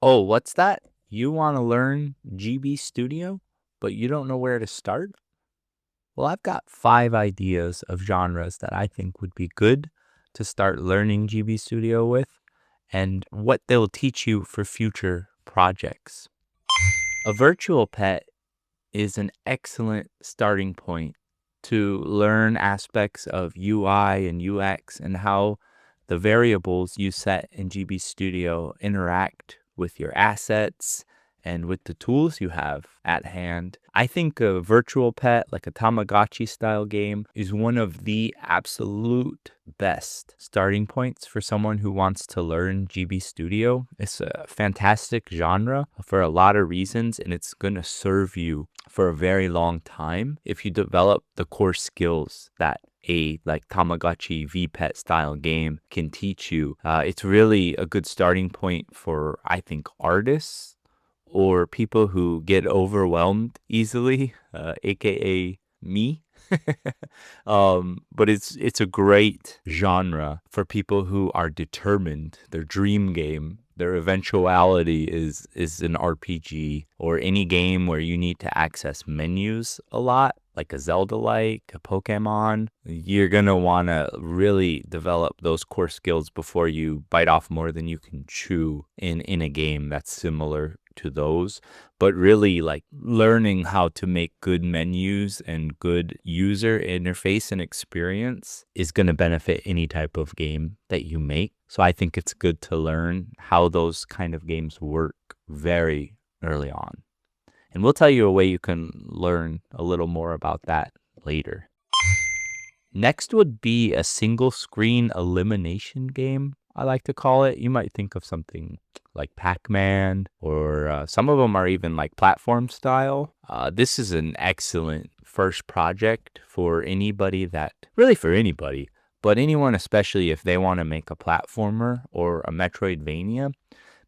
Oh, what's that? You want to learn GB Studio, but you don't know where to start? Well, I've got 5 ideas of genres that I think would be good to start learning GB Studio with and what they'll teach you for future projects. A virtual pet is an excellent starting point to learn aspects of UI and UX and how the variables you set in GB Studio interact with your assets and with the tools you have at hand. I think a virtual pet, like a Tamagotchi style game, is one of the absolute best starting points for someone who wants to learn GB Studio. It's a fantastic genre for a lot of reasons, and it's going to serve you for a very long time if you develop the core skills that a like Tamagotchi VPet style game can teach you. It's really a good starting point for, I think, artists or people who get overwhelmed easily, aka me. But it's a great genre for people who are determined. Their dream game, their eventuality is an RPG or any game where you need to access menus a lot, like a Zelda-like, a Pokemon. You're gonna want to really develop those core skills before you bite off more than you can chew in a game that's similar to those. But really, like, learning how to make good menus and good user interface and experience is going to benefit any type of game that you make. So I think it's good to learn how those kind of games work very early on. And we'll tell you a way you can learn a little more about that later. Next would be a single screen elimination game, I like to call it. You might think of something like Pac-Man, or some of them are even like platform style. This is an excellent first project for anybody really for anybody, but anyone, especially if they want to make a platformer or a Metroidvania,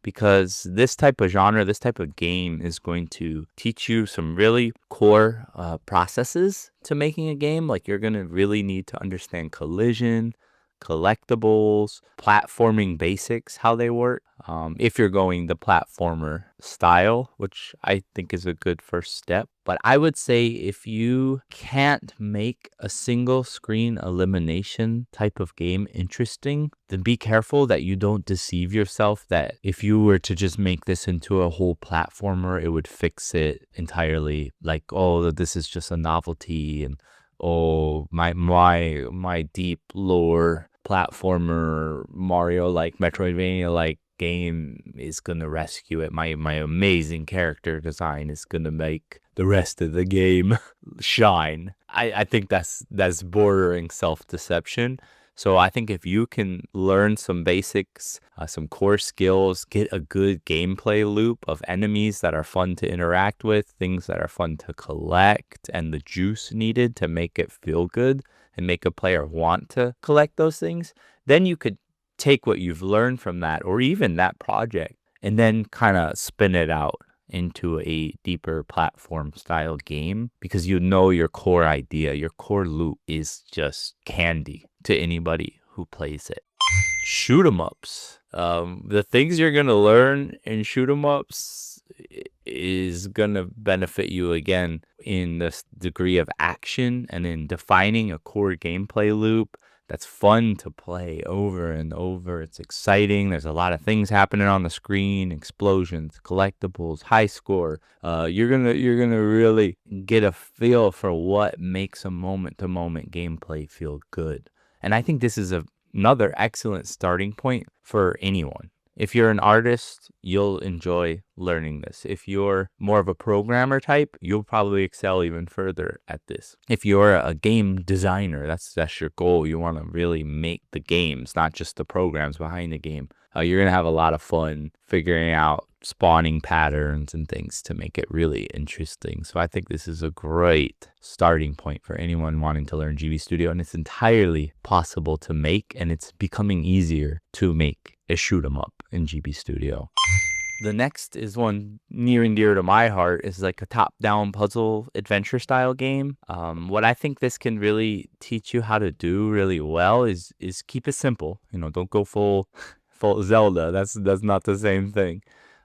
because this type of genre, this type of game is going to teach you some really core processes to making a game. Like, you're going to really need to understand collision, collectibles, platforming basics, how they work. If you're going the platformer style, which I think is a good first step. But I would say if you can't make a single screen elimination type of game interesting, then be careful that you don't deceive yourself that if you were to just make this into a whole platformer, it would fix it entirely. Like, oh, this is just a novelty, and oh, my deep lore platformer Mario like Metroidvania like game is gonna rescue it. My amazing character design is gonna make the rest of the game shine. I think that's bordering self-deception. So I think if you can learn some basics, some core skills, get a good gameplay loop of enemies that are fun to interact with, things that are fun to collect, and the juice needed to make it feel good and make a player want to collect those things, then you could take what you've learned from that or even that project and then kind of spin it out into a deeper platform style game, because you know your core idea, your core loop is just candy to anybody who plays it. Shoot 'em ups. The things you're gonna learn in shoot 'em ups is gonna benefit you again in this degree of action and in defining a core gameplay loop that's fun to play over and over. It's exciting. There's a lot of things happening on the screen: explosions, collectibles, high score. You're gonna really get a feel for what makes a moment-to-moment gameplay feel good. And I think this is another excellent starting point for anyone. If you're an artist, you'll enjoy learning this. If you're more of a programmer type, you'll probably excel even further at this. If you're a game designer, that's your goal. You want to really make the games, not just the programs behind the game. You're going to have a lot of fun figuring out spawning patterns and things to make it really interesting. So I think this is a great starting point for anyone wanting to learn GB Studio, and it's entirely possible to make, and it's becoming easier to make a shoot 'em up in GB Studio. The next is one near and dear to my heart. Is like a top-down puzzle adventure style game. What I think this can really teach you how to do really well is keep it simple. You know, don't go full Zelda. That's not the same thing.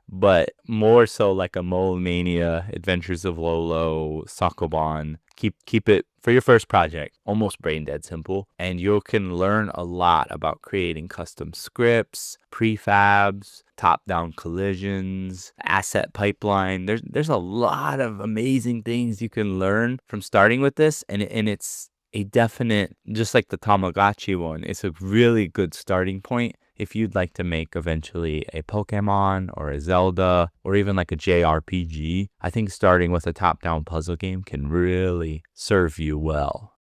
but more so like a Mole Mania, Adventures of Lolo, Sokoban. Keep it for your first project, almost brain dead simple, and you can learn a lot about creating custom scripts, prefabs, top-down collisions, asset pipeline. There's a lot of amazing things you can learn from starting with this, and it's a definite, just like the Tamagotchi one, it's a really good starting point if you'd like to make eventually a Pokemon or a Zelda or even like a JRPG. I think starting with a top-down puzzle game can really serve you well.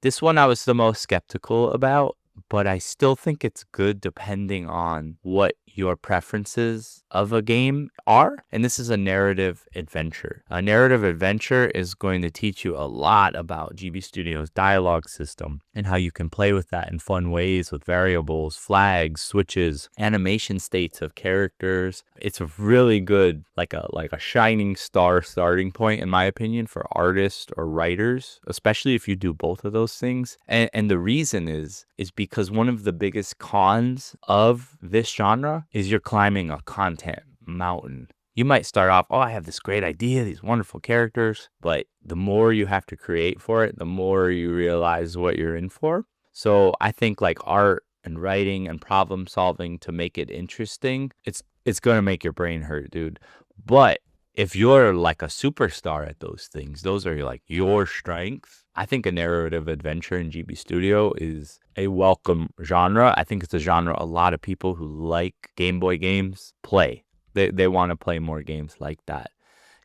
This one I was the most skeptical about, but I still think it's good depending on what your preferences of a game are. And this is a narrative adventure. A narrative adventure is going to teach you a lot about GB Studio's dialogue system and how you can play with that in fun ways with variables, flags, switches, animation states of characters. It's a really good, like a shining star starting point, in my opinion, for artists or writers, especially if you do both of those things. And the reason is because one of the biggest cons of this genre is you're climbing a content mountain. You might start off, oh, I have this great idea, these wonderful characters, but the more you have to create for it, the more you realize what you're in for. So I think like art and writing and problem solving to make it interesting, it's going to make your brain hurt, dude. But if you're like a superstar at those things, those are like your strengths. I think a narrative adventure in GB Studio is a welcome genre. I think it's a genre a lot of people who like Game Boy games play. They want to play more games like that.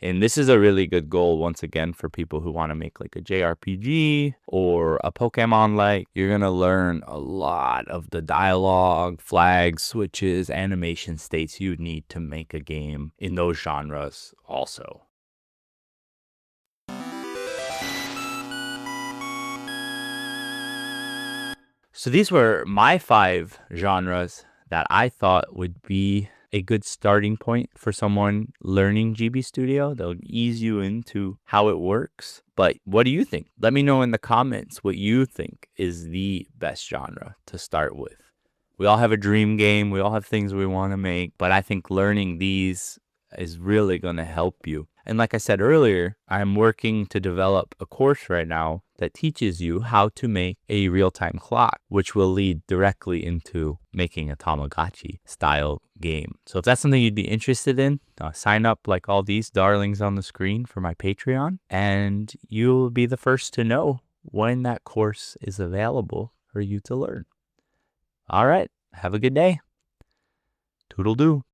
And this is a really good goal, once again, for people who want to make like a JRPG or a Pokemon-like. You're going to learn a lot of the dialogue, flags, switches, animation states you need to make a game in those genres also. So these were my 5 genres that I thought would be a good starting point for someone learning GB Studio. They'll ease you into how it works. But what do you think? Let me know in the comments what you think is the best genre to start with. We all have a dream game. We all have things we want to make. But I think learning these is really going to help you. And like I said earlier, I'm working to develop a course right now that teaches you how to make a real-time clock, which will lead directly into making a Tamagotchi style game. So if that's something you'd be interested in, sign up like all these darlings on the screen for my Patreon, and you'll be the first to know when that course is available for you to learn. All right, have a good day. Toodle-doo.